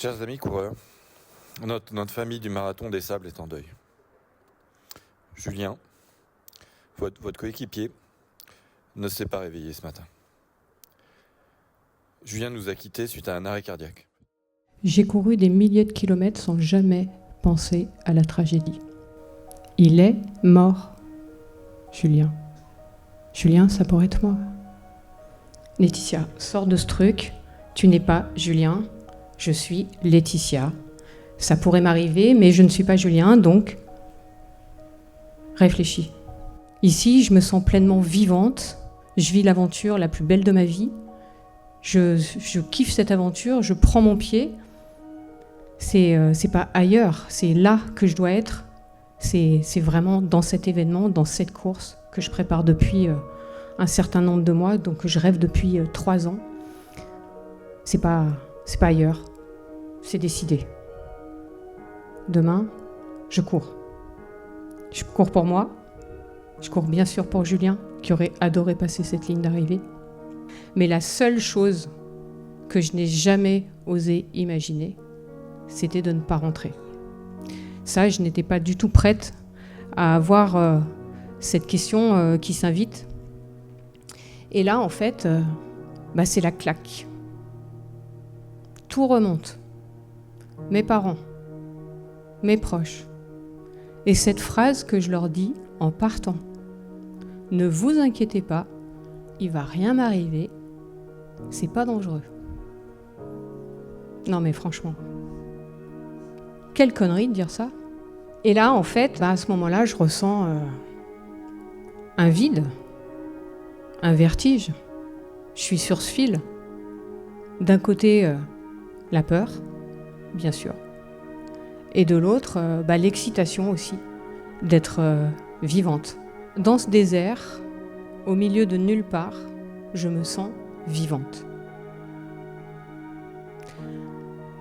Chers amis coureurs, notre famille du marathon des sables est en deuil. Julien, votre coéquipier, ne s'est pas réveillé ce matin. Julien nous a quittés suite à un arrêt cardiaque. J'ai couru des milliers de kilomètres sans jamais penser à la tragédie. Il est mort, Julien. Julien, ça pourrait être moi. Laetitia, sors de ce truc. Tu n'es pas Julien. Je suis Laetitia. Ça pourrait m'arriver, mais je ne suis pas Julien, donc réfléchis. Ici, je me sens pleinement vivante. Je vis l'aventure la plus belle de ma vie. Je kiffe cette aventure, je prends mon pied. C'est pas ailleurs, c'est là que je dois être. C'est vraiment dans cet événement, dans cette course que je prépare depuis un certain nombre de mois, donc je rêve depuis 3 ans. C'est pas ailleurs, c'est décidé. Demain, je cours. Je cours pour moi, je cours bien sûr pour Julien, qui aurait adoré passer cette ligne d'arrivée. Mais la seule chose que je n'ai jamais osé imaginer, c'était de ne pas rentrer. Ça, je n'étais pas du tout prête à avoir cette question qui s'invite. Et là, en fait, c'est la claque. Tout remonte. Mes parents, mes proches. Et cette phrase que je leur dis en partant. Ne vous inquiétez pas, il va rien m'arriver, c'est pas dangereux. Non mais franchement, quelle connerie de dire ça. Et là, en fait, à ce moment-là, je ressens un vide, un vertige. Je suis sur ce fil. D'un côté, la peur, bien sûr. Et de l'autre, l'excitation aussi d'être vivante. Dans ce désert, au milieu de nulle part, je me sens vivante.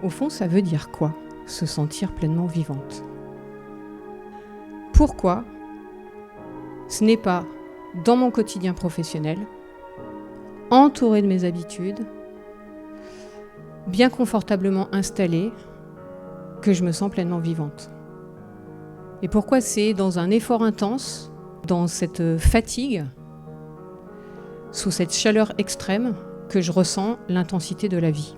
Au fond, ça veut dire quoi, se sentir pleinement vivante ? Pourquoi ce n'est pas dans mon quotidien professionnel, entourée de mes habitudes, bien confortablement installée, que je me sens pleinement vivante. Et pourquoi c'est dans un effort intense, dans cette fatigue, sous cette chaleur extrême, que je ressens l'intensité de la vie.